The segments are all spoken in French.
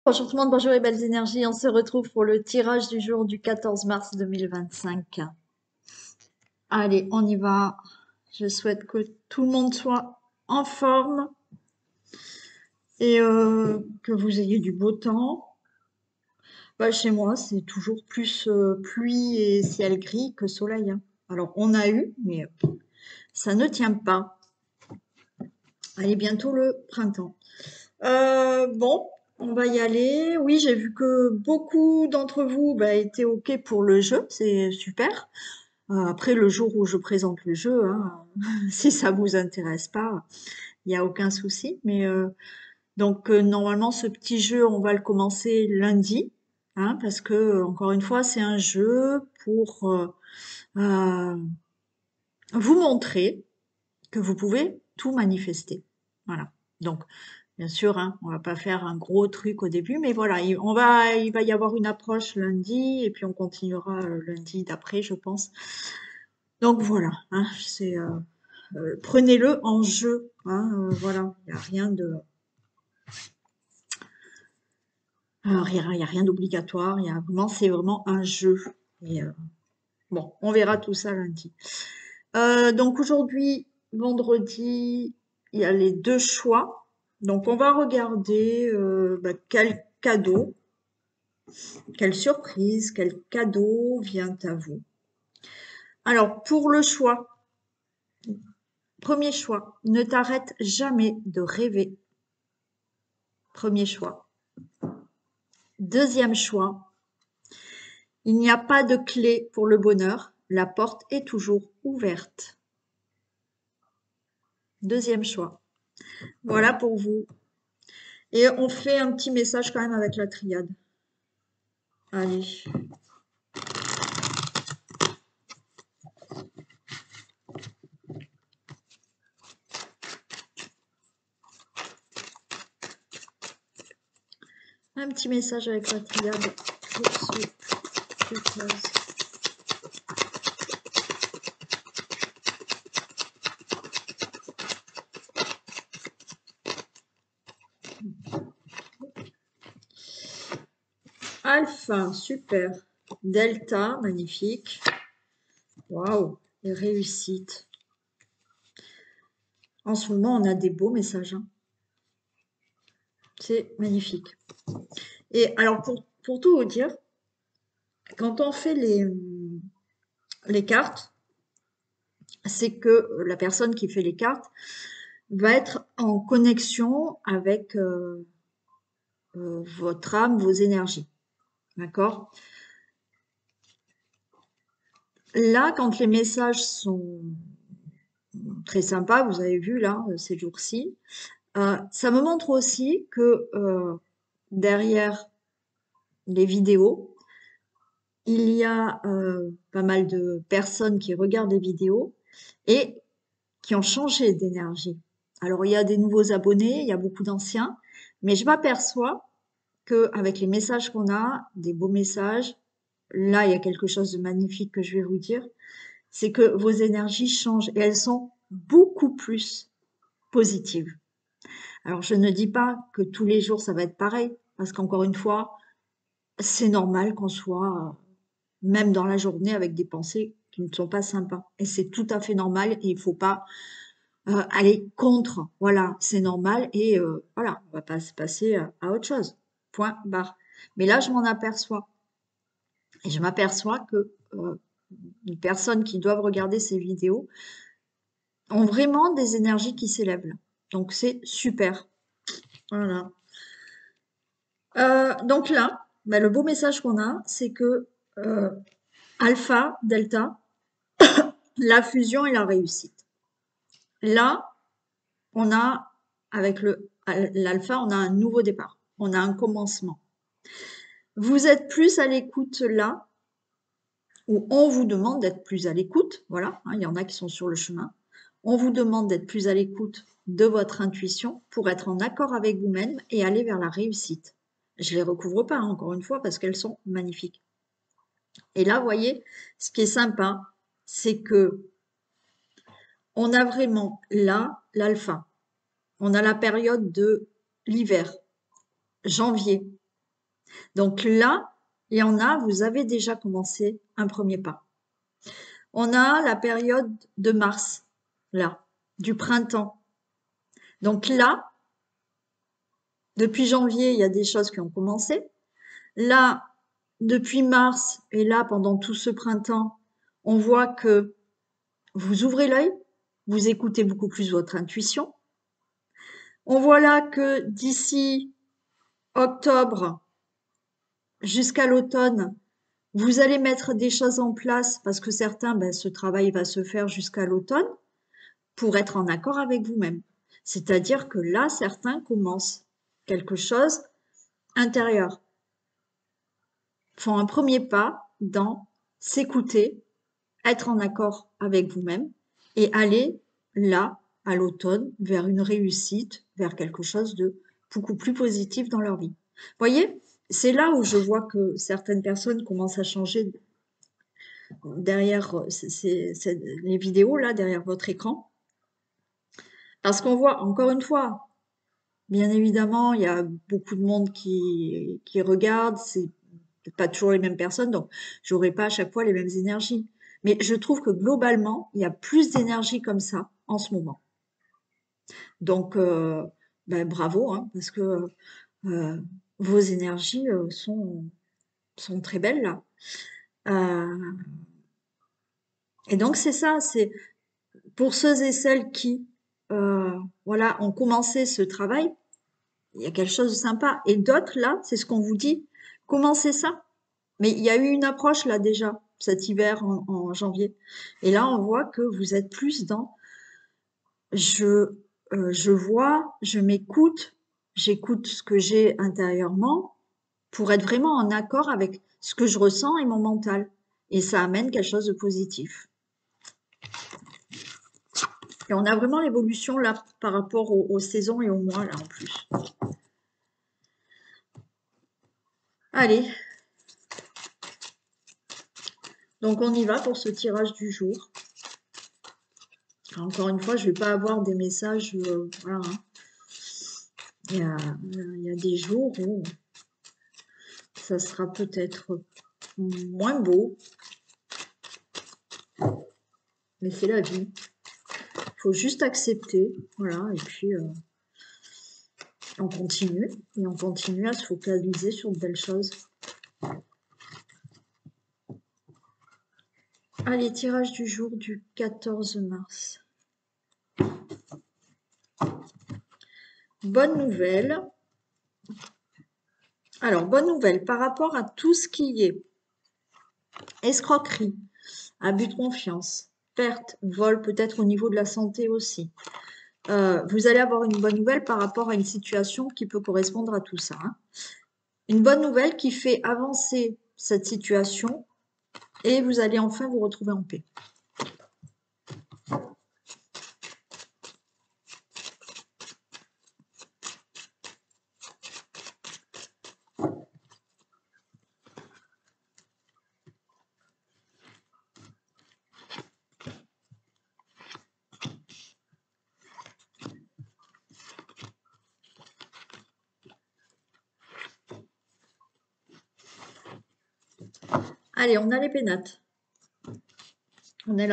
Bonjour tout le monde, bonjour les belles énergies. On se retrouve pour le tirage du jour du 14 mars 2025. Allez, on y va. Je souhaite que tout le monde soit en forme et que vous ayez du beau temps. Bah, chez moi, c'est toujours plus pluie et ciel gris que soleil, hein. Alors, on a eu, mais ça ne tient pas. Allez, bientôt le printemps. Bon, on va y aller. Oui, j'ai vu que beaucoup d'entre vous étaient OK pour le jeu, c'est super. Après, le jour où je présente le jeu, hein, si ça vous intéresse pas, il n'y a aucun souci. Mais donc normalement, ce petit jeu, on va le commencer lundi, hein, parce que encore une fois, c'est un jeu pour euh, vous montrer que vous pouvez tout manifester. Voilà. Donc, bien sûr, hein, on va pas faire un gros truc au début, mais voilà, il va y avoir une approche lundi et puis on continuera lundi d'après, je pense. Donc voilà, hein, prenez-le en jeu, hein, voilà, il n'y a rien de, il y a rien d'obligatoire, il y a vraiment, c'est vraiment un jeu. Et bon, on verra tout ça lundi. Donc aujourd'hui, vendredi, il y a les deux choix. Donc on va regarder quel cadeau, quelle surprise, quel cadeau vient à vous. Alors pour le choix, premier choix, ne t'arrête jamais de rêver. Premier choix. Deuxième choix, il n'y a pas de clé pour le bonheur, la porte est toujours ouverte. Deuxième choix. Voilà pour vous. Et on fait un petit message quand même avec la triade. Allez. Un petit message avec la triade pour ce tirage. Alpha, super. Delta, magnifique. Waouh, et réussite. En ce moment, on a des beaux messages, hein. C'est magnifique. Et alors, pour tout vous dire, quand on fait les cartes, c'est que la personne qui fait les cartes va être en connexion avec votre âme, vos énergies. D'accord? Là, quand les messages sont très sympas, vous avez vu là, ces jours-ci, ça me montre aussi que derrière les vidéos, il y a pas mal de personnes qui regardent les vidéos et qui ont changé d'énergie. Alors, il y a des nouveaux abonnés, il y a beaucoup d'anciens, mais je m'aperçois qu'avec les messages qu'on a, des beaux messages, là, il y a quelque chose de magnifique que je vais vous dire, c'est que vos énergies changent et elles sont beaucoup plus positives. Alors, je ne dis pas que tous les jours ça va être pareil, parce qu'encore une fois, c'est normal qu'on soit, même dans la journée, avec des pensées qui ne sont pas sympas. Et c'est tout à fait normal et il faut pas aller contre. Voilà, c'est normal et voilà, on va pas se passer à autre chose. Point barre. Mais là, je m'en aperçois. Et je m'aperçois que les personnes qui doivent regarder ces vidéos ont vraiment des énergies qui s'élèvent. Donc, c'est super. Voilà. Donc là, le beau message qu'on a, c'est que alpha, delta, la fusion et la réussite. Là, on a, avec l'alpha, on a un nouveau départ. On a un commencement. Vous êtes plus à l'écoute là, ou on vous demande d'être plus à l'écoute. Voilà, hein, il y en a qui sont sur le chemin. On vous demande d'être plus à l'écoute de votre intuition pour être en accord avec vous-même et aller vers la réussite. Je les recouvre pas, hein, encore une fois, parce qu'elles sont magnifiques. Et là, vous voyez, ce qui est sympa, c'est que on a vraiment là l'alpha. On a la période de l'hiver, janvier. Donc là, il y en a, vous avez déjà commencé un premier pas. On a la période de mars, là, du printemps. Donc là, depuis janvier, il y a des choses qui ont commencé. Là, depuis mars et là, pendant tout ce printemps, on voit que vous ouvrez l'œil, vous écoutez beaucoup plus votre intuition. On voit là que d'ici octobre jusqu'à l'automne, vous allez mettre des choses en place parce que certains, ben, ce travail va se faire jusqu'à l'automne pour être en accord avec vous-même. C'est-à-dire que là, certains commencent quelque chose intérieur, font un premier pas dans s'écouter, être en accord avec vous-même et aller là, à l'automne, vers une réussite, vers quelque chose de beaucoup plus positif dans leur vie. Vous voyez, c'est là où je vois que certaines personnes commencent à changer derrière les vidéos, là, derrière votre écran. Parce qu'on voit, encore une fois, bien évidemment, il y a beaucoup de monde qui regarde, c'est pas toujours les mêmes personnes, donc j'aurai pas à chaque fois les mêmes énergies. Mais je trouve que globalement, il y a plus d'énergie comme ça en ce moment. Donc, ben, bravo, hein, parce que euh, vos énergies sont très belles là. Euh, et donc, c'est ça, c'est pour ceux et celles qui voilà, ont commencé ce travail, il y a quelque chose de sympa. Et d'autres, là, c'est ce qu'on vous dit, commencez ça. Mais il y a eu une approche là déjà, cet hiver en janvier. Et là, on voit que vous êtes plus dans je, je vois, je m'écoute, j'écoute ce que j'ai intérieurement pour être vraiment en accord avec ce que je ressens et mon mental. Et ça amène quelque chose de positif. Et on a vraiment l'évolution là par rapport aux saisons et aux mois là en plus. Allez, donc on y va pour ce tirage du jour. Encore une fois, je ne vais pas avoir des messages, voilà, hein. Il y a des jours où ça sera peut-être moins beau, mais c'est la vie. Il faut juste accepter, voilà, et puis on continue, et on continue à se focaliser sur de belles choses. Allez, tirage du jour du 14 mars. Bonne nouvelle. Alors, bonne nouvelle par rapport à tout ce qui est escroquerie, abus de confiance, perte, vol, peut-être au niveau de la santé aussi. Vous allez avoir une bonne nouvelle par rapport à une situation qui peut correspondre à tout ça, hein. Une bonne nouvelle qui fait avancer cette situation et vous allez enfin vous retrouver en paix. Allez, on a les pénates. On a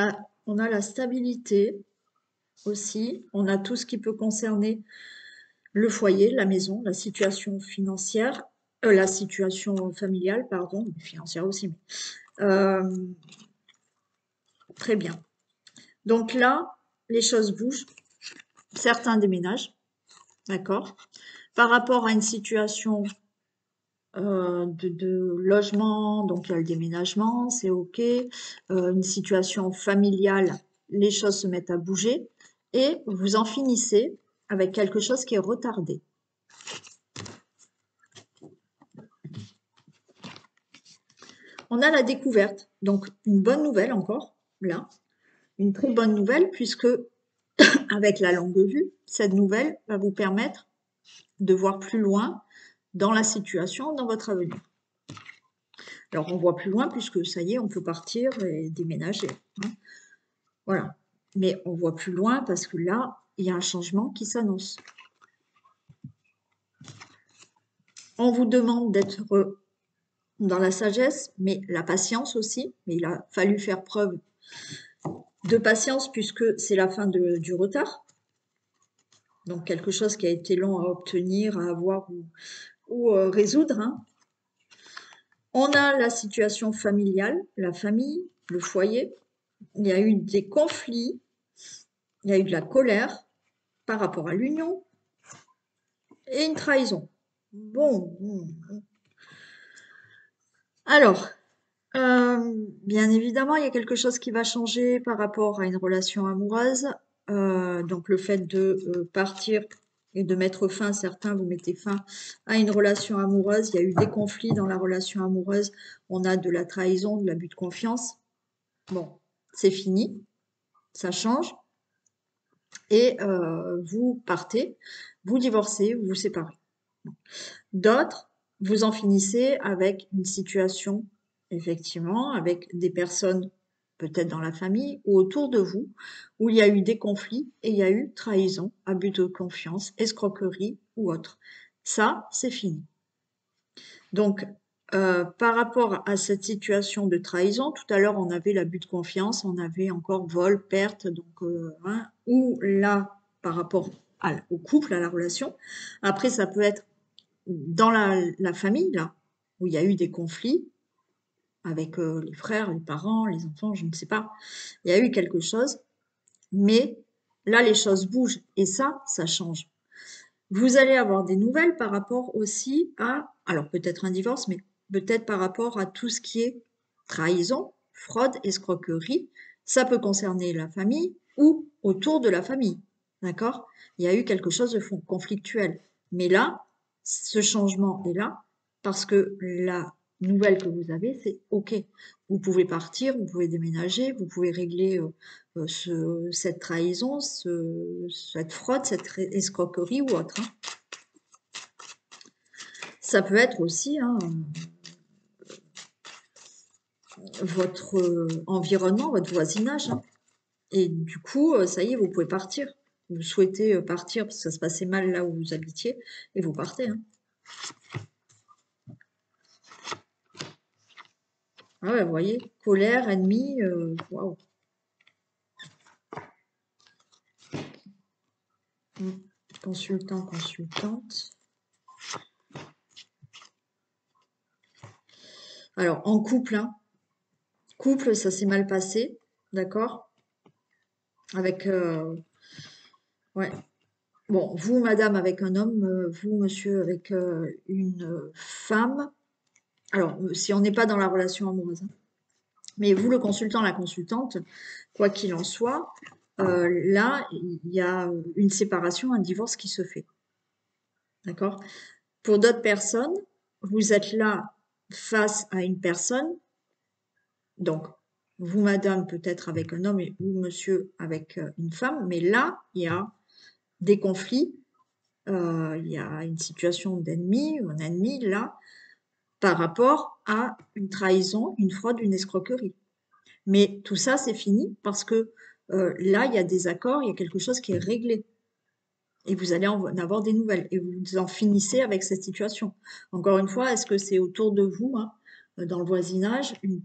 la stabilité aussi. On a tout ce qui peut concerner le foyer, la maison, la situation financière, la situation familiale, pardon, financière aussi. Très bien. Donc là, les choses bougent. Certains déménagent, d'accord. Par rapport à une situation de logement, donc il y a le déménagement, c'est OK. Une situation familiale, les choses se mettent à bouger et vous en finissez avec quelque chose qui est retardé. On a la découverte, donc une bonne nouvelle encore, là, une très bonne nouvelle puisque avec la longue vue, cette nouvelle va vous permettre de voir plus loin dans la situation, dans votre avenir. Alors, on voit plus loin puisque ça y est, on peut partir et déménager, hein. Voilà. Mais on voit plus loin parce que là, il y a un changement qui s'annonce. On vous demande d'être dans la sagesse, mais la patience aussi. Mais il a fallu faire preuve de patience puisque c'est la fin du retard. Donc quelque chose qui a été long à obtenir, à avoir ou résoudre. Hein. On a la situation familiale, la famille, le foyer. Il y a eu des conflits, il y a eu de la colère par rapport à l'union et une trahison. Bon. Alors, bien évidemment, il y a quelque chose qui va changer par rapport à une relation amoureuse. Donc le fait de partir et de mettre fin, certains vous mettez fin à une relation amoureuse. Il y a eu des conflits dans la relation amoureuse. On a de la trahison, de l'abus de confiance. Bon, c'est fini, ça change. Et vous partez, vous divorcez, vous vous séparez. D'autres, vous en finissez avec une situation, effectivement, avec des personnes peut-être dans la famille ou autour de vous, où il y a eu des conflits et il y a eu trahison, abus de confiance, escroquerie ou autre. Ça, c'est fini. Donc, par rapport à cette situation de trahison, tout à l'heure, on avait l'abus de confiance, on avait encore vol, perte, donc, hein, ou là, par rapport au couple, à la relation. Après, ça peut être dans la famille, là, où il y a eu des conflits avec les frères, les parents, les enfants, je ne sais pas. Il y a eu quelque chose, mais là, les choses bougent et ça change. Vous allez avoir des nouvelles par rapport aussi à, alors peut-être un divorce, mais peut-être par rapport à tout ce qui est trahison, fraude, escroquerie. Ça peut concerner la famille ou autour de la famille. D'accord? Il y a eu quelque chose de conflictuel. Mais là, ce changement est là parce que la nouvelle que vous avez, c'est OK. Vous pouvez partir, vous pouvez déménager, vous pouvez régler cette trahison, cette fraude, cette escroquerie ou autre. Hein. Ça peut être aussi hein, votre environnement, votre voisinage. Hein. Et du coup, ça y est, vous pouvez partir. Vous souhaitez partir parce que ça se passait mal là où vous habitiez et vous partez. Hein. Ah ouais, vous voyez, colère, ennemi, waouh. Consultant, consultante. Alors, en couple, hein. Couple, ça s'est mal passé, d'accord? Avec, ouais. Bon, vous, madame, avec un homme, vous, monsieur, avec une femme. Alors, si on n'est pas dans la relation amoureuse, hein. Mais vous, le consultant, la consultante, quoi qu'il en soit, là, il y a une séparation, un divorce qui se fait. D'accord? Pour d'autres personnes, vous êtes là face à une personne, donc vous, madame, peut-être avec un homme ou monsieur avec une femme, mais là, il y a des conflits, il y a une situation d'ennemi ou un ennemi là par rapport à une trahison, une fraude, une escroquerie. Mais tout ça, c'est fini parce que là, il y a des accords, il y a quelque chose qui est réglé. Et vous allez en avoir des nouvelles et vous en finissez avec cette situation. Encore une fois, est-ce que c'est autour de vous, hein, dans le voisinage, une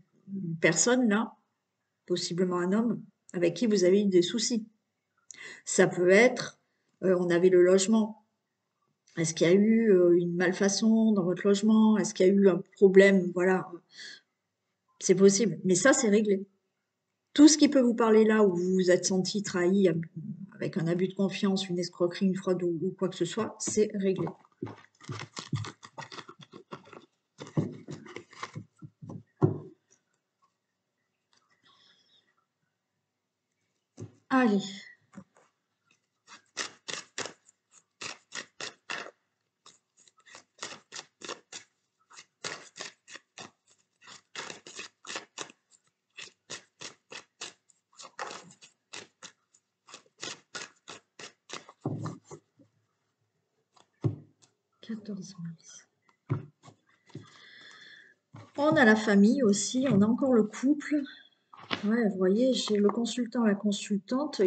personne là, possiblement un homme, avec qui vous avez eu des soucis? Ça peut être, on avait le logement. Est-ce qu'il y a eu une malfaçon dans votre logement? Est-ce qu'il y a eu un problème? Voilà, c'est possible. Mais ça, c'est réglé. Tout ce qui peut vous parler là où vous vous êtes senti trahi avec un abus de confiance, une escroquerie, une fraude ou quoi que ce soit, c'est réglé. Allez. On a la famille aussi, on a encore le couple. Ouais, vous voyez, j'ai le consultant, la consultante.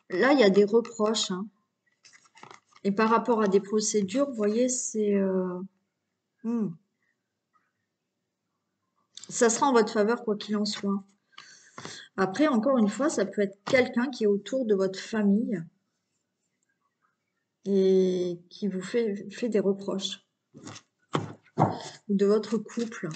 Là, il y a des reproches. Hein. Et par rapport à des procédures, vous voyez, c'est... ça sera en votre faveur quoi qu'il en soit. Après, encore une fois, ça peut être quelqu'un qui est autour de votre famille et qui vous fait des reproches. Ou de votre couple.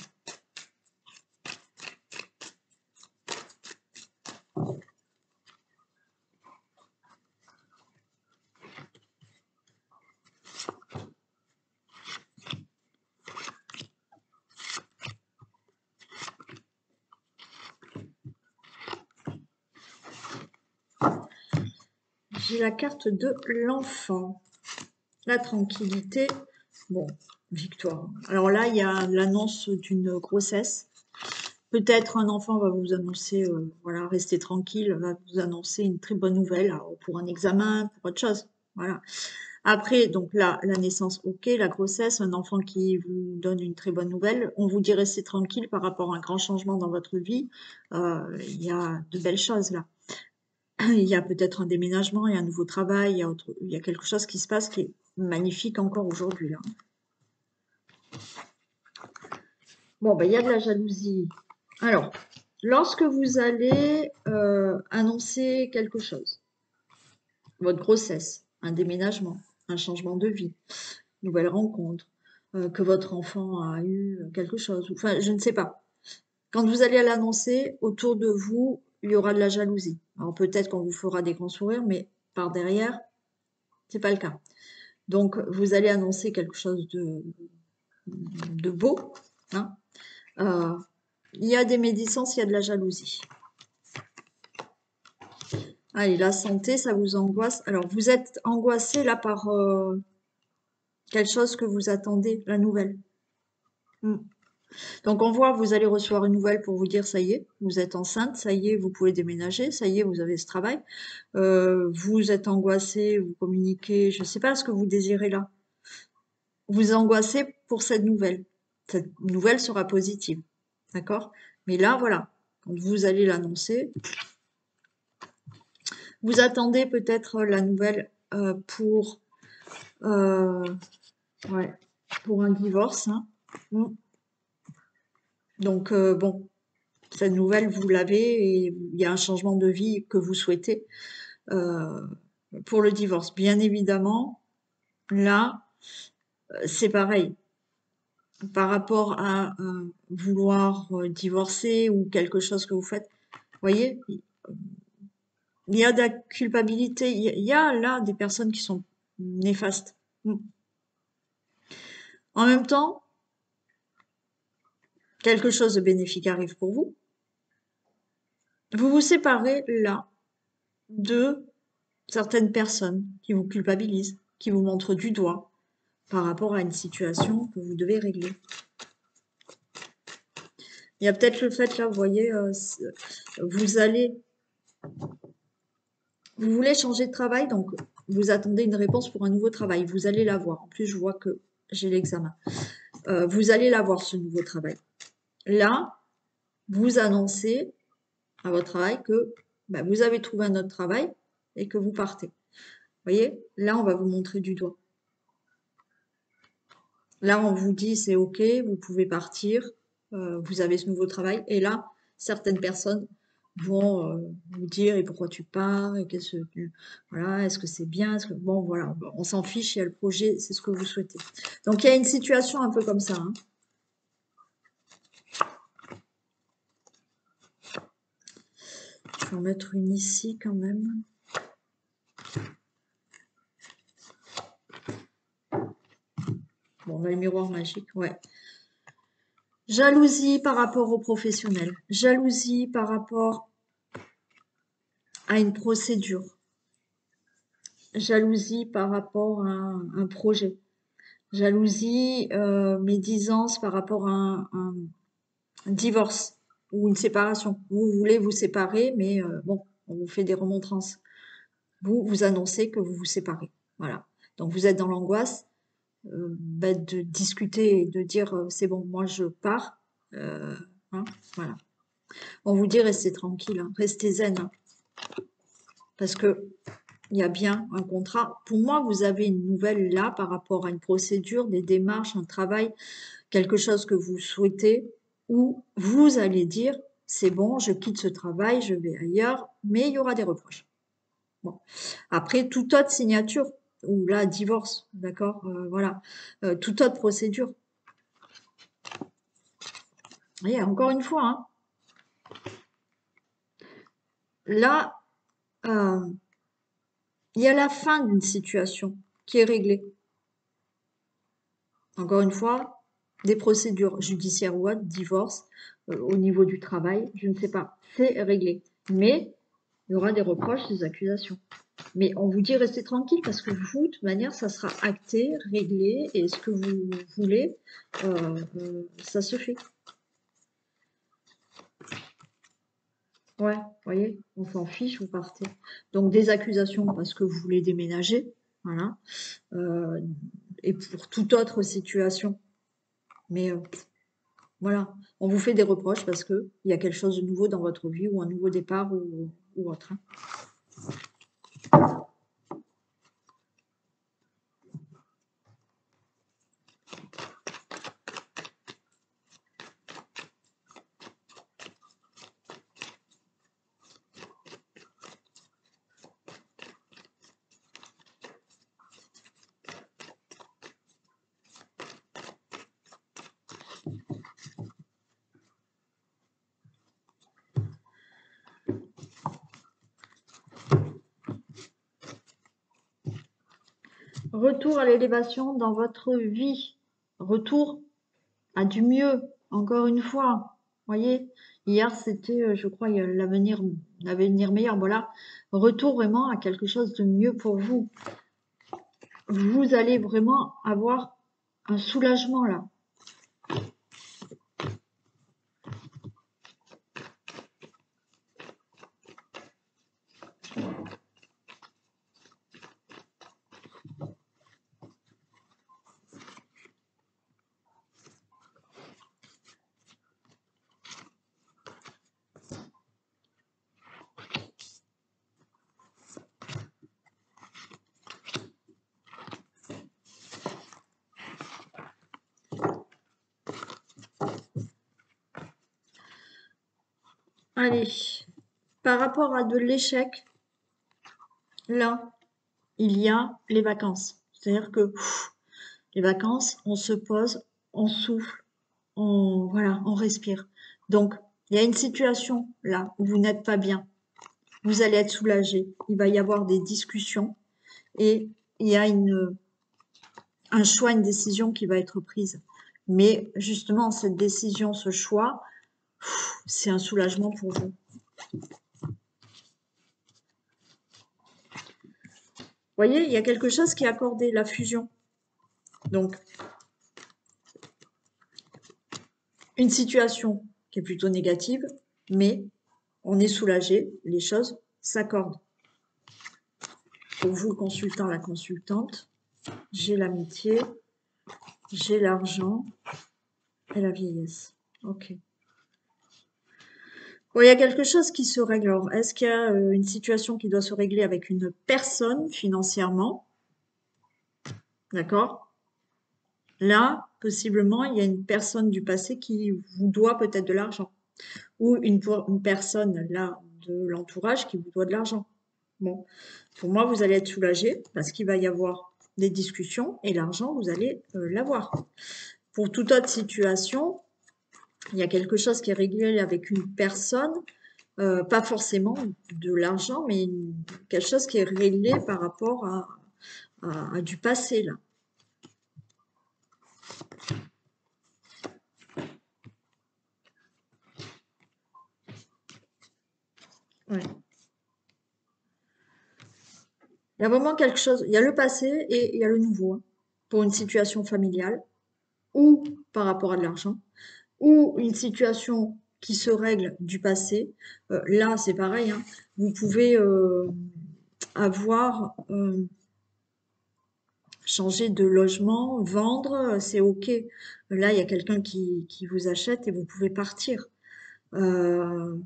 J'ai la carte de l'enfant. La tranquillité. Bon, victoire. Alors là, il y a l'annonce d'une grossesse. Peut-être un enfant va vous annoncer, voilà, restez tranquille, va vous annoncer une très bonne nouvelle pour un examen, pour autre chose. Voilà. Après, donc là, la naissance, ok, la grossesse, un enfant qui vous donne une très bonne nouvelle. On vous dit restez tranquille par rapport à un grand changement dans votre vie. Il y a de belles choses là. Il y a peut-être un déménagement, il y a un nouveau travail, il y a quelque chose qui se passe qui est magnifique encore aujourd'hui là. Bon, ben, il y a de la jalousie. Alors, lorsque vous allez annoncer quelque chose, votre grossesse, un déménagement, un changement de vie, une nouvelle rencontre, que votre enfant a eu quelque chose, enfin, je ne sais pas. Quand vous allez l'annoncer, autour de vous, il y aura de la jalousie. Alors peut-être qu'on vous fera des grands sourires, mais par derrière, c'est pas le cas. Donc, vous allez annoncer quelque chose de beau. Hein. Il y a des médisances, il y a de la jalousie. Allez, la santé, ça vous angoisse. Alors, vous êtes angoissé là par quelque chose que vous attendez, la nouvelle. Donc, on voit, vous allez recevoir une nouvelle pour vous dire, ça y est, vous êtes enceinte, ça y est, vous pouvez déménager, ça y est, vous avez ce travail. Vous êtes angoissé, vous communiquez, je ne sais pas ce que vous désirez là. Vous angoissez pour cette nouvelle. Cette nouvelle sera positive. D'accord? Mais là, voilà, quand vous allez l'annoncer, vous attendez peut-être la nouvelle ouais, pour un divorce. Hein. Donc, bon, cette nouvelle, vous l'avez et il y a un changement de vie que vous souhaitez pour le divorce. Bien évidemment, là, c'est pareil. Par rapport à vouloir divorcer ou quelque chose que vous faites, vous voyez, il y a de la culpabilité, il y a là des personnes qui sont néfastes. En même temps, quelque chose de bénéfique arrive pour vous. Vous vous séparez là de certaines personnes qui vous culpabilisent, qui vous montrent du doigt par rapport à une situation que vous devez régler. Il y a peut-être le fait là, vous voyez, vous voulez changer de travail, donc vous attendez une réponse pour un nouveau travail. Vous allez l'avoir. En plus, je vois que j'ai l'examen. Vous allez l'avoir, ce nouveau travail. Là, vous annoncez à votre travail que vous avez trouvé un autre travail et que vous partez. Vous voyez, là, on va vous montrer du doigt. Là, on vous dit c'est OK, vous pouvez partir, vous avez ce nouveau travail. Et là, certaines personnes vont vous dire et pourquoi tu pars et voilà, est-ce que c'est bien, bon voilà, on s'en fiche, il y a le projet, c'est ce que vous souhaitez. Donc il y a une situation un peu comme ça. Hein. Je vais en mettre une ici quand même. Bon, on a le miroir magique, ouais. Jalousie par rapport au professionnel. Jalousie par rapport à une procédure. Jalousie par rapport à un projet. Jalousie, médisance par rapport à un divorce ou une séparation. Vous voulez vous séparer, mais bon, on vous fait des remontrances. Vous annoncez que vous vous séparez. Voilà. Donc vous êtes dans l'angoisse de discuter et de dire c'est bon, moi je pars. Hein, voilà. On vous dit restez tranquille, hein, restez zen. Hein, parce que il y a bien un contrat. Pour moi, vous avez une nouvelle là par rapport à une procédure, des démarches, un travail, quelque chose que vous souhaitez, où vous allez dire, c'est bon, je quitte ce travail, je vais ailleurs, mais il y aura des reproches. Bon. Après, toute autre signature, ou là, divorce, d'accord, voilà, toute autre procédure. Et encore une fois, hein, là, euh, il y a la fin d'une situation qui est réglée. Encore une fois, des procédures judiciaires ou autres, divorce, au niveau du travail, je ne sais pas, c'est réglé. Mais il y aura des reproches, des accusations. Mais on vous dit restez tranquille parce que vous, de toute manière, ça sera acté, réglé, et ce que vous voulez, ça se fait. Ouais, vous voyez, on s'en fiche, vous partez. Donc des accusations parce que vous voulez déménager, voilà. Euh, et pour toute autre situation. Mais voilà, on vous fait des reproches parce que il y a quelque chose de nouveau dans votre vie ou un nouveau départ ou autre, hein. Retour à l'élévation dans votre vie. Retour à du mieux, encore une fois. Voyez, hier c'était, je crois, il y a l'avenir meilleur. Voilà, retour vraiment à quelque chose de mieux pour vous. Vous allez vraiment avoir un soulagement là. Allez, par rapport à de l'échec, là, il y a les vacances. C'est-à-dire que les vacances, on se pose, on souffle, voilà, on respire. Donc, il y a une situation là où vous n'êtes pas bien. Vous allez être soulagé. Il va y avoir des discussions et il y a un choix, une décision qui va être prise. Mais justement, cette décision, ce choix, c'est un soulagement pour vous. Vous voyez, il y a quelque chose qui est accordé, la fusion. Donc, une situation qui est plutôt négative, mais on est soulagé, les choses s'accordent. Pour vous, le consultant, la consultante, j'ai l'amitié, j'ai l'argent et la vieillesse. Ok. Bon, il y a quelque chose qui se règle. Alors, est-ce qu'il y a une situation qui doit se régler avec une personne financièrement? D'accord? Là, possiblement, il y a une personne du passé qui vous doit peut-être de l'argent. Ou une personne, là, de l'entourage qui vous doit de l'argent. Bon, pour moi, vous allez être soulagé parce qu'il va y avoir des discussions et l'argent, vous allez l'avoir. Pour toute autre situation, il y a quelque chose qui est réglé avec une personne, pas forcément de l'argent, mais quelque chose qui est réglé par rapport à du passé, là. Ouais. Il y a vraiment quelque chose, il y a le passé et il y a le nouveau, hein, pour une situation familiale ou par rapport à de l'argent ou une situation qui se règle du passé. Là, c'est pareil, hein, vous pouvez avoir changé de logement, vendre, c'est OK. Là, il y a quelqu'un qui vous achète et vous pouvez partir. Euh,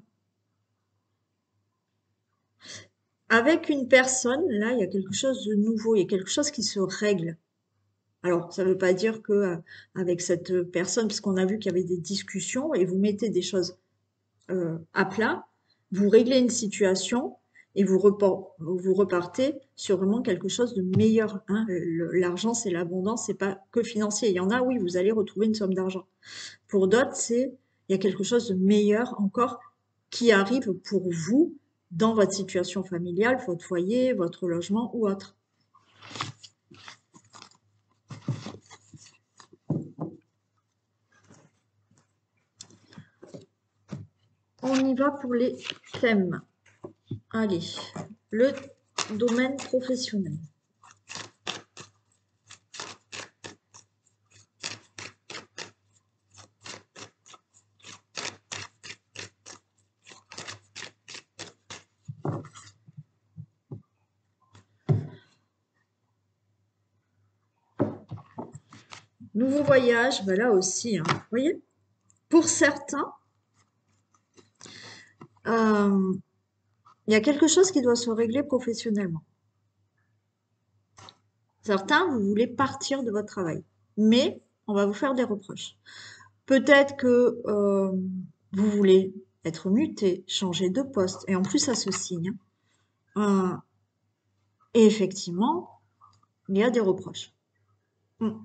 avec une personne, là, il y a quelque chose de nouveau, il y a quelque chose qui se règle. Alors, ça ne veut pas dire que avec cette personne, parce qu'on a vu qu'il y avait des discussions et vous mettez des choses à plat, vous réglez une situation et vous repartez sur vraiment quelque chose de meilleur, hein. L'argent, c'est l'abondance, c'est pas que financier. Il y en a, oui, vous allez retrouver une somme d'argent. Pour d'autres, il y a quelque chose de meilleur encore qui arrive pour vous dans votre situation familiale, votre foyer, votre logement ou autre. On y va pour les thèmes. Allez, le domaine professionnel. Nouveau voyage, ben là aussi, hein, vous voyez, pour certains, il y a quelque chose qui doit se régler professionnellement. Certains, vous voulez partir de votre travail, mais on va vous faire des reproches. Peut-être que vous voulez être muté, changer de poste, et en plus ça se signe, hein. Et effectivement, il y a des reproches. Mm.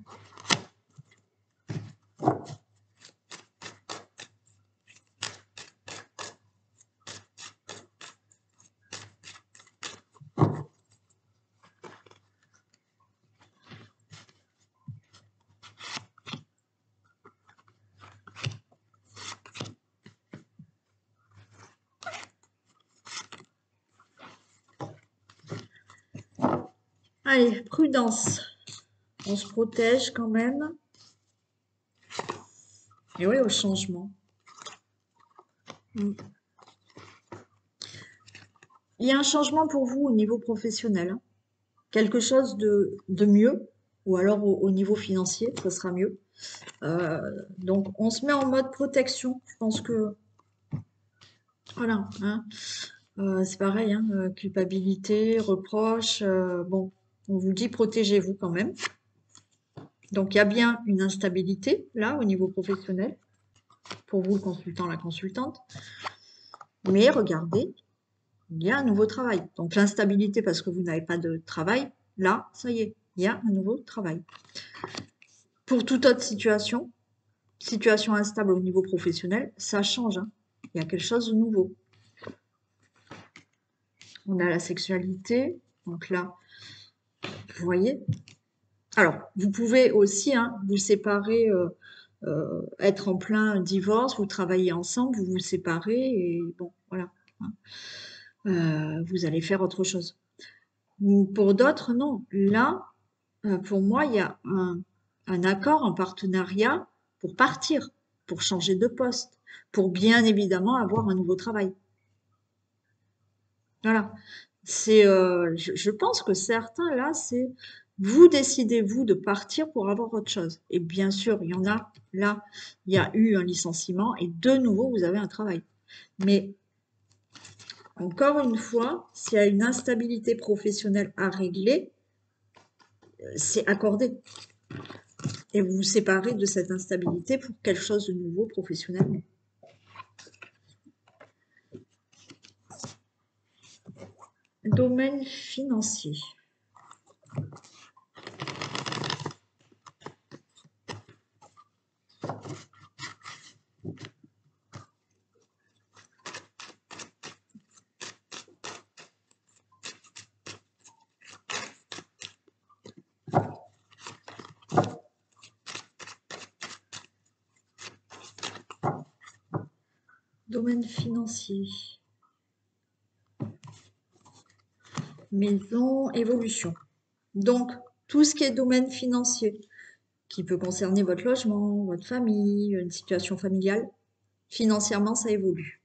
Allez, prudence. On se protège quand même. Et oui, au changement. Mm. Il y a un changement pour vous au niveau professionnel, hein. Quelque chose de mieux, ou alors au niveau financier, ça sera mieux. Donc, on se met en mode protection. Je pense que, voilà, hein, c'est pareil, hein, culpabilité, reproche. Bon, on vous dit protégez-vous quand même. Donc, il y a bien une instabilité, là, au niveau professionnel, pour vous, le consultant, la consultante. Mais regardez, il y a un nouveau travail. Donc, l'instabilité parce que vous n'avez pas de travail, là, ça y est, il y a un nouveau travail. Pour toute autre situation instable au niveau professionnel, ça change, hein. Il y a quelque chose de nouveau. On a la sexualité, donc là, vous voyez. Alors, vous pouvez aussi, hein, vous séparer, être en plein divorce, vous travaillez ensemble, vous vous séparez et bon, voilà, hein. Vous allez faire autre chose. Pour d'autres, non. Là, pour moi, il y a un accord, un partenariat pour partir, pour changer de poste, pour bien évidemment avoir un nouveau travail. Voilà. Je pense que certains, là, c'est vous décidez, vous, de partir pour avoir autre chose. Et bien sûr, il y en a, là, il y a eu un licenciement et de nouveau, vous avez un travail. Mais encore une fois, s'il y a une instabilité professionnelle à régler, c'est accordé. Et vous vous séparez de cette instabilité pour quelque chose de nouveau professionnellement. Domaine financier. Domaine financier. Maison, évolution. Donc, tout ce qui est domaine financier, qui peut concerner votre logement, votre famille, une situation familiale, financièrement, ça évolue.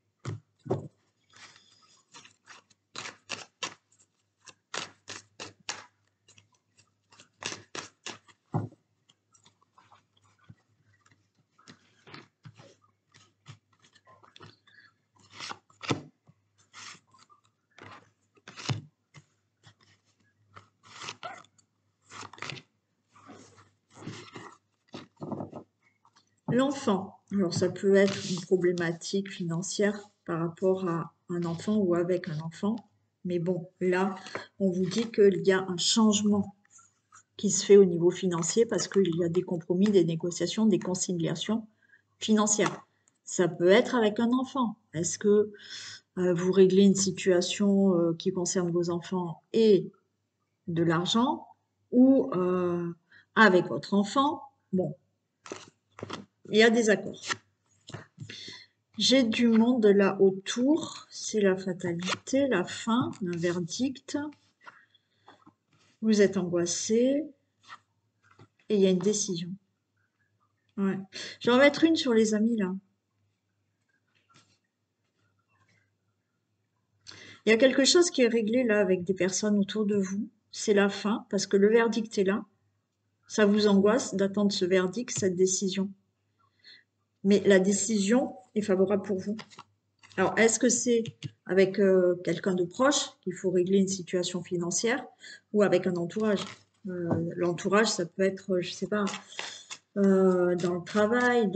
L'enfant. Alors, ça peut être une problématique financière par rapport à un enfant ou avec un enfant. Mais bon, là, on vous dit qu'il y a un changement qui se fait au niveau financier parce qu'il y a des compromis, des négociations, des conciliations financières. Ça peut être avec un enfant. Est-ce que vous réglez une situation qui concerne vos enfants et de l'argent ou avec votre enfant? Bon, il y a des accords. J'ai du monde là autour, c'est la fatalité, la fin, un verdict. Vous êtes angoissé et il y a une décision. Ouais. Je vais en mettre une sur les amis là. Il y a quelque chose qui est réglé là avec des personnes autour de vous. C'est la fin parce que le verdict est là. Ça vous angoisse d'attendre ce verdict, cette décision. Mais la décision est favorable pour vous. Alors, est-ce que c'est avec quelqu'un de proche qu'il faut régler une situation financière ou avec un entourage? L'entourage, ça peut être, je sais pas, dans le travail,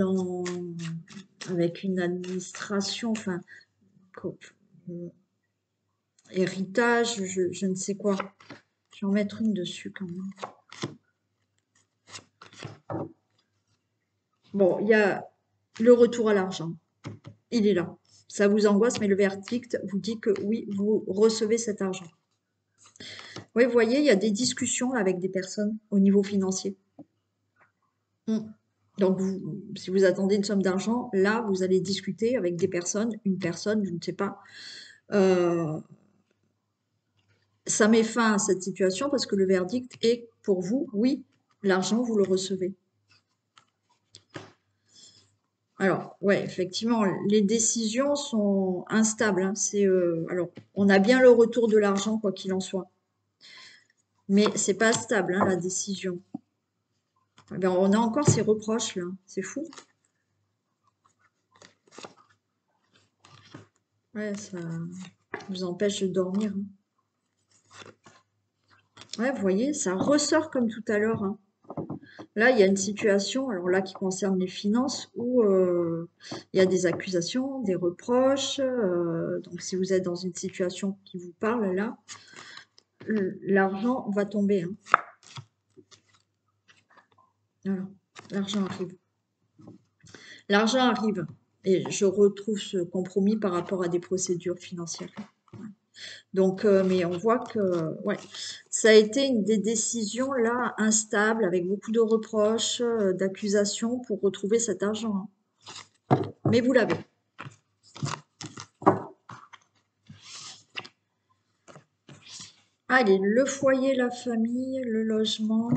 avec une administration, enfin, héritage, je ne sais quoi. Je vais en mettre une dessus quand même. Bon, il y a le retour à l'argent. Il est là. Ça vous angoisse, mais le verdict vous dit que oui, vous recevez cet argent. Oui, vous voyez, il y a des discussions avec des personnes au niveau financier. Donc, si vous attendez une somme d'argent, là, vous allez discuter avec des personnes, une personne, je ne sais pas. Ça met fin à cette situation parce que le verdict est pour vous, oui, l'argent, vous le recevez. Alors, ouais, effectivement, les décisions sont instables. Hein. Alors, on a bien le retour de l'argent, quoi qu'il en soit. Mais c'est pas stable, hein, la décision. Eh ben, on a encore ces reproches, là. C'est fou. Ouais, ça vous empêche de dormir. Hein. Ouais, vous voyez, ça ressort comme tout à l'heure. Hein. Là, il y a une situation, alors là, qui concerne les finances, où il y a des accusations, des reproches. Donc, si vous êtes dans une situation qui vous parle, là, l'argent va tomber. Hein. Voilà, l'argent arrive. L'argent arrive. Et je retrouve ce compromis par rapport à des procédures financières. Donc, mais on voit que ouais, ça a été une des décisions là instables avec beaucoup de reproches, d'accusations pour retrouver cet argent. Hein. Mais vous l'avez. Allez, le foyer, la famille, le logement.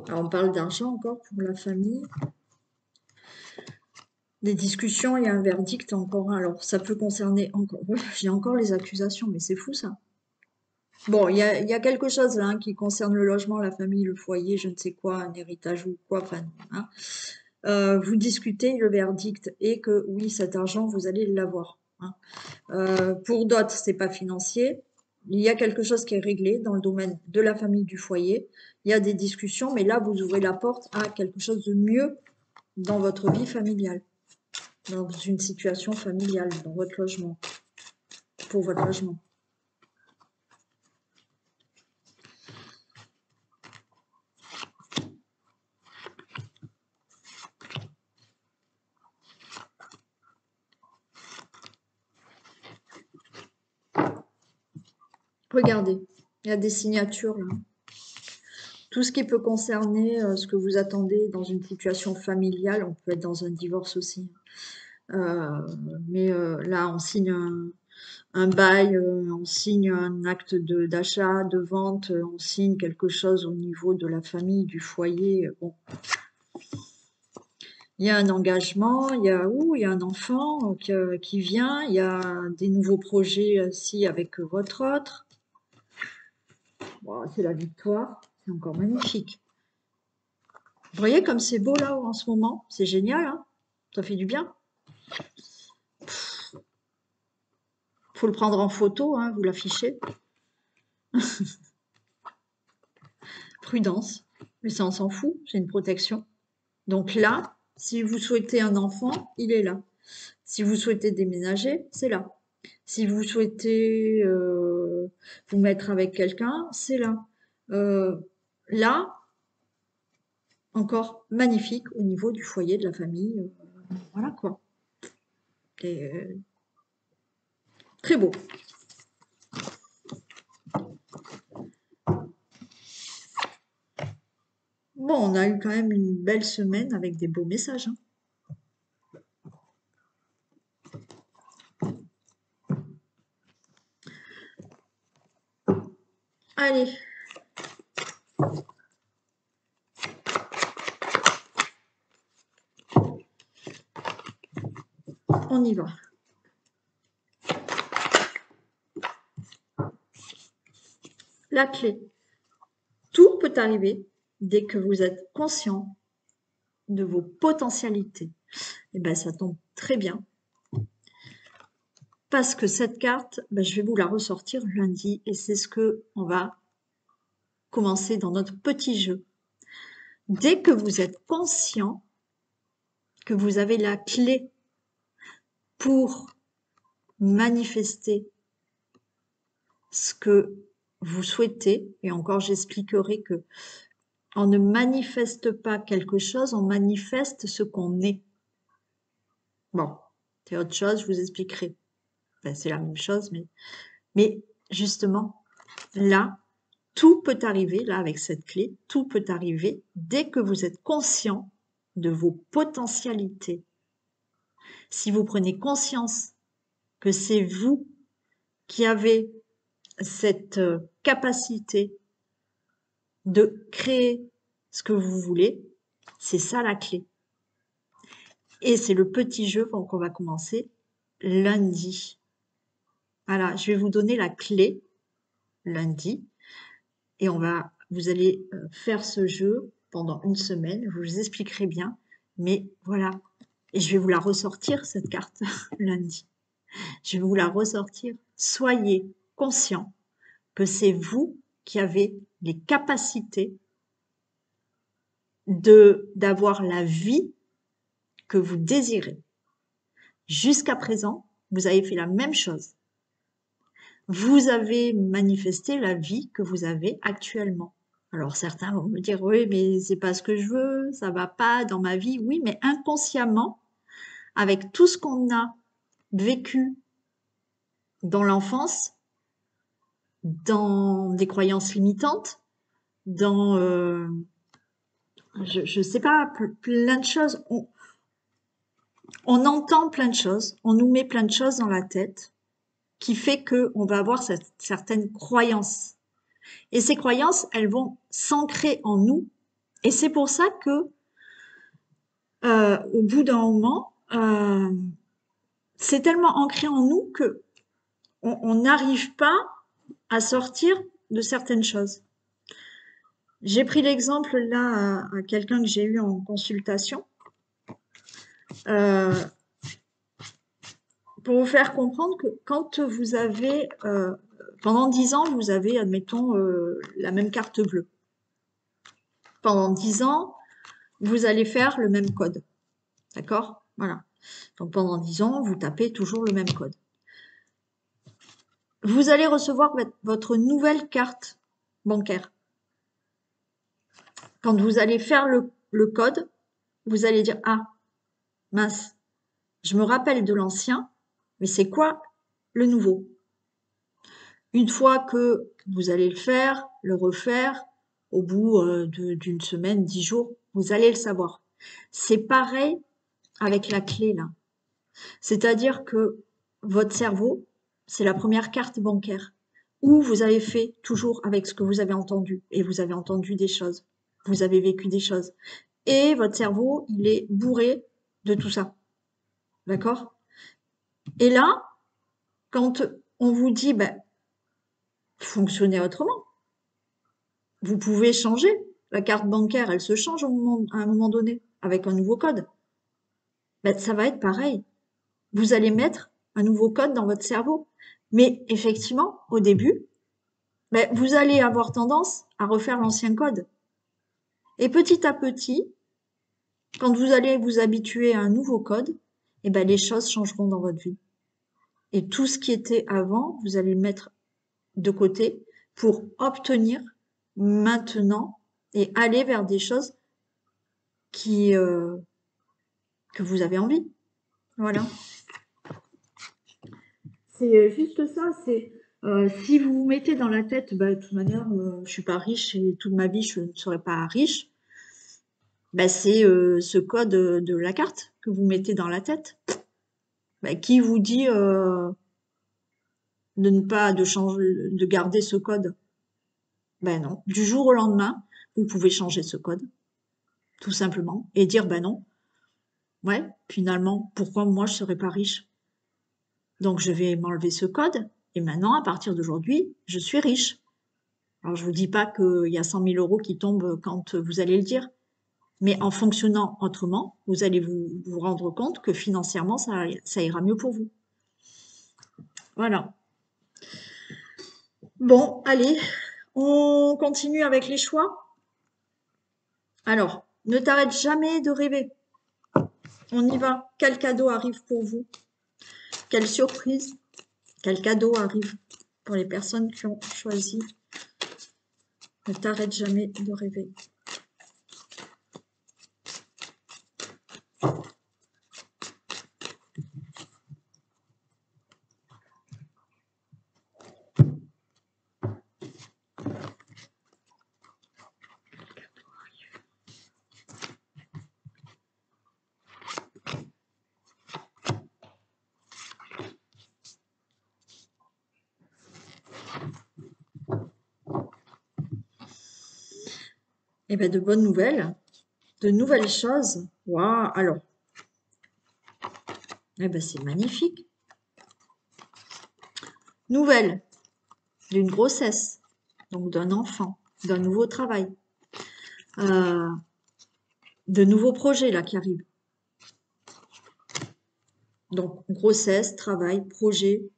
Alors, on parle d'argent encore pour la famille. Des discussions, il y a un verdict encore un. Alors, ça peut concerner encore. Ouais, j'ai encore les accusations, mais c'est fou ça. Bon, il y a quelque chose là hein, qui concerne le logement, la famille, le foyer, je ne sais quoi, un héritage ou quoi. Enfin, hein. Vous discutez, le verdict est que oui, cet argent, vous allez l'avoir. Hein. Pour d'autres, c'est pas financier. Il y a quelque chose qui est réglé dans le domaine de la famille, du foyer. Il y a des discussions, mais là, vous ouvrez la porte à quelque chose de mieux dans votre vie familiale, dans une situation familiale, dans votre logement, pour votre logement. Regardez, il y a des signatures là. Tout ce qui peut concerner ce que vous attendez dans une situation familiale, on peut être dans un divorce aussi. Mais là, on signe un bail, on signe un acte d'achat, de vente, on signe quelque chose au niveau de la famille, du foyer. Bon. Il y a un engagement, il y a un enfant qui vient, il y a des nouveaux projets aussi avec votre autre. Wow, c'est la victoire. C'est encore magnifique. Vous voyez comme c'est beau là en ce moment? C'est génial, hein? Ça fait du bien. Faut le prendre en photo, hein, vous l'affichez. Prudence. Mais ça, on s'en fout. C'est une protection. Donc là, si vous souhaitez un enfant, il est là. Si vous souhaitez déménager, c'est là. Si vous souhaitez vous mettre avec quelqu'un, c'est là. Là, encore magnifique au niveau du foyer, de la famille. Voilà quoi. Et, très beau. Bon, on a eu quand même une belle semaine avec des beaux messages, hein. Allez. On y va. La clé. Tout peut arriver dès que vous êtes conscient de vos potentialités. Et bien, ça tombe très bien. Parce que cette carte, ben, je vais vous la ressortir lundi et c'est ce que on va commencer dans notre petit jeu. Dès que vous êtes conscient que vous avez la clé pour manifester ce que vous souhaitez, et encore j'expliquerai que on ne manifeste pas quelque chose, on manifeste ce qu'on est. Bon, c'est autre chose, je vous expliquerai. Enfin, c'est la même chose, mais justement, là, tout peut arriver, là, avec cette clé, tout peut arriver dès que vous êtes conscient de vos potentialités. Si vous prenez conscience que c'est vous qui avez cette capacité de créer ce que vous voulez, c'est ça la clé. Et c'est le petit jeu qu'on va commencer lundi. Voilà, je vais vous donner la clé lundi et vous allez faire ce jeu pendant une semaine. Je vous expliquerai bien, mais voilà. Et je vais vous la ressortir cette carte lundi. Je vais vous la ressortir. Soyez conscient que c'est vous qui avez les capacités d'avoir la vie que vous désirez. Jusqu'à présent, vous avez fait la même chose. Vous avez manifesté la vie que vous avez actuellement. Alors certains vont me dire, oui, mais c'est pas ce que je veux, ça va pas dans ma vie. Oui, mais inconsciemment, avec tout ce qu'on a vécu dans l'enfance, dans des croyances limitantes, dans, je sais pas, plein de choses. On entend plein de choses, on nous met plein de choses dans la tête qui fait qu'on va avoir certaines croyances. Et ces croyances, elles vont s'ancrer en nous. Et c'est pour ça que, au bout d'un moment, c'est tellement ancré en nous que on n'arrive pas à sortir de certaines choses. J'ai pris l'exemple là à quelqu'un que j'ai eu en consultation. Pour vous faire comprendre que quand vous avez, pendant 10 ans, vous avez, admettons, la même carte bleue. Pendant 10 ans, vous allez faire le même code. D'accord? Voilà. Donc pendant 10 ans, vous tapez toujours le même code. Vous allez recevoir votre nouvelle carte bancaire. Quand vous allez faire le code, vous allez dire, ah, mince, je me rappelle de l'ancien, mais c'est quoi le nouveau? Une fois que vous allez le faire, le refaire, au bout d'une semaine, 10 jours, vous allez le savoir. C'est pareil avec la clé là. C'est-à-dire que votre cerveau, c'est la première carte bancaire où vous avez fait toujours avec ce que vous avez entendu et vous avez entendu des choses, vous avez vécu des choses et votre cerveau, il est bourré de tout ça. D'accord? Et là, quand on vous dit, ben, fonctionnez autrement. Vous pouvez changer. La carte bancaire, elle se change à un moment donné avec un nouveau code. Ben, ça va être pareil. Vous allez mettre un nouveau code dans votre cerveau. Mais effectivement, au début, ben, vous allez avoir tendance à refaire l'ancien code. Et petit à petit, quand vous allez vous habituer à un nouveau code, eh ben, les choses changeront dans votre vie. Et tout ce qui était avant, vous allez le mettre de côté pour obtenir maintenant et aller vers des choses qui, que vous avez envie. Voilà. C'est juste ça, c'est si vous vous mettez dans la tête, bah, de toute manière, je suis pas riche et toute ma vie, je ne serai pas riche, bah, c'est ce code de la carte que vous mettez dans la tête. Bah, qui vous dit de ne pas de changer, de garder ce code? Ben non. Du jour au lendemain, vous pouvez changer ce code, tout simplement, et dire ben non, ouais, finalement, pourquoi moi je serais pas riche? Donc je vais m'enlever ce code, et maintenant, à partir d'aujourd'hui, je suis riche. Alors je vous dis pas qu'il y a 100 000 euros qui tombent quand vous allez le dire, mais en fonctionnant autrement, vous allez vous rendre compte que financièrement, ça ira mieux pour vous. Voilà. Bon, allez, on continue avec les choix. Alors, ne t'arrête jamais de rêver. On y va. Quel cadeau arrive pour vous? Quelle surprise? Quel cadeau arrive pour les personnes qui ont choisi? Ne t'arrête jamais de rêver. Eh bien, de bonnes nouvelles, de nouvelles choses. Waouh, alors, eh ben, c'est magnifique. Nouvelle d'une grossesse, donc d'un enfant, d'un nouveau travail, euh, de nouveaux projets là qui arrivent. Donc, grossesse, travail, projet,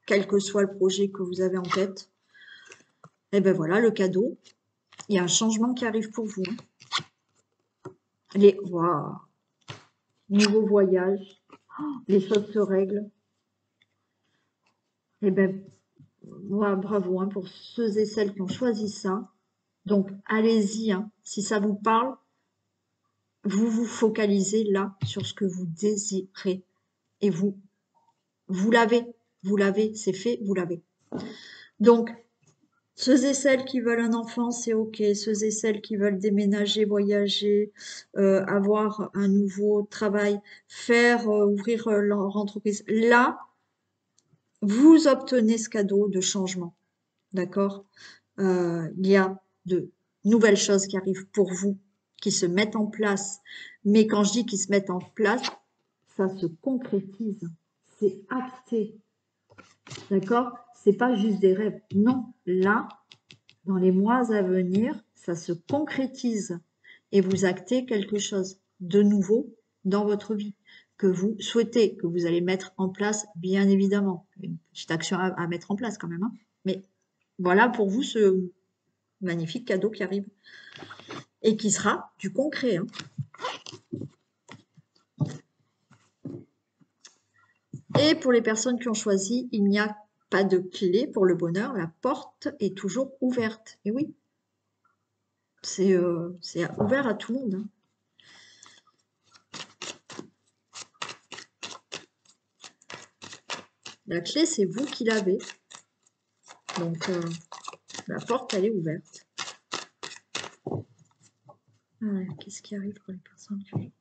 quel que soit le projet que vous avez en tête. Et ben voilà, le cadeau. Il y a un changement qui arrive pour vous. Waouh, nouveau voyage, les choses se règlent. Et ben, ouais, bravo hein, pour ceux et celles qui ont choisi ça. Donc, allez-y, hein, si ça vous parle, vous vous focalisez là sur ce que vous désirez. Et vous l'avez, c'est fait, vous l'avez. Donc, ceux et celles qui veulent un enfant, c'est OK. Ceux et celles qui veulent déménager, voyager, avoir un nouveau travail, ouvrir leur entreprise. Là, vous obtenez ce cadeau de changement. D'accord? Il y a de nouvelles choses qui arrivent pour vous, qui se mettent en place. Mais quand je dis qu'ils se mettent en place, ça se concrétise. C'est acté. D'accord? C'est pas juste des rêves. Non, là, dans les mois à venir, ça se concrétise et vous actez quelque chose de nouveau dans votre vie que vous souhaitez, que vous allez mettre en place, bien évidemment. Une petite action à mettre en place quand même. Hein. Mais voilà pour vous ce magnifique cadeau qui arrive et qui sera du concret. Hein. Et pour les personnes qui ont choisi, il n'y a pas de clé pour le bonheur, la porte est toujours ouverte. Et oui, c'est ouvert à tout le monde. Hein. La clé, c'est vous qui l'avez. Donc, la porte, elle est ouverte. Qu'est-ce qui arrive pour les personnes qui...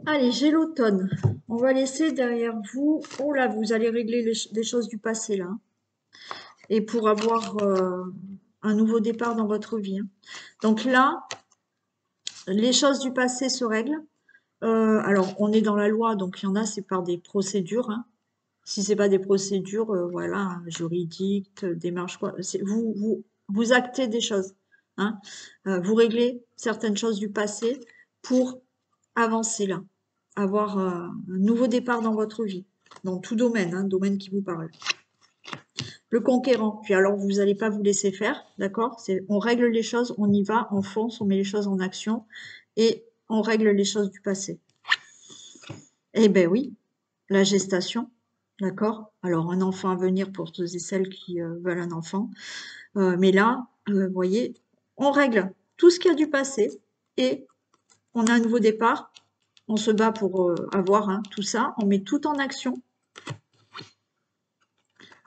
Allez, j'ai l'automne. On va laisser derrière vous... Oh là, vous allez régler des choses du passé, là. et pour avoir un nouveau départ dans votre vie, hein. Donc là, les choses du passé se règlent. Alors, on est dans la loi, donc il y en a, c'est par des procédures, hein. Si c'est pas des procédures, voilà, hein, juridiques, démarches, quoi, vous actez des choses, hein. Vous réglez certaines choses du passé pour avancer là, avoir un nouveau départ dans votre vie, dans tout domaine, hein, domaine qui vous parle. Le conquérant, puis alors vous n'allez pas vous laisser faire, d'accord? On règle les choses, on y va, on fonce, on met les choses en action et on règle les choses du passé. Eh ben oui, la gestation, d'accord? Alors un enfant à venir pour ceux et celles qui veulent un enfant. Mais là, vous voyez, on règle tout ce qu'il y a du passé et on a un nouveau départ. On se bat pour avoir, hein, tout ça. On met tout en action.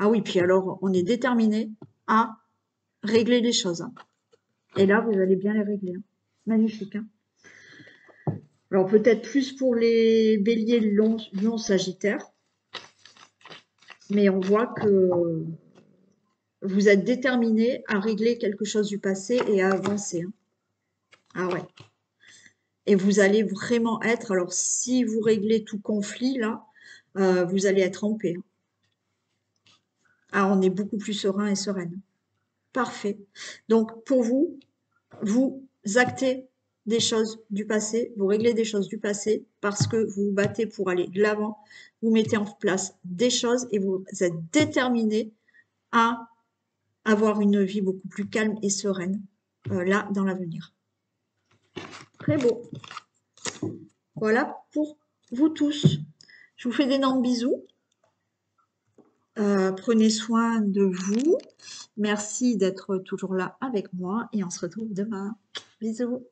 Ah oui, puis alors, on est déterminé à régler les choses, hein. Et là, vous allez bien les régler, hein. Magnifique, hein. Alors peut-être plus pour les béliers, lions, sagittaires. Mais on voit que vous êtes déterminé à régler quelque chose du passé et à avancer, hein. Ah ouais. Et vous allez vraiment être, alors si vous réglez tout conflit, là, vous allez être en paix, hein. Ah, on est beaucoup plus serein et sereine. Parfait. Donc, pour vous, vous actez des choses du passé, vous réglez des choses du passé parce que vous vous battez pour aller de l'avant, vous mettez en place des choses et vous êtes déterminé à avoir une vie beaucoup plus calme et sereine là dans l'avenir. Très beau. Voilà pour vous tous. Je vous fais d'énormes bisous. Prenez soin de vous. Merci d'être toujours là avec moi et on se retrouve demain. Bisous.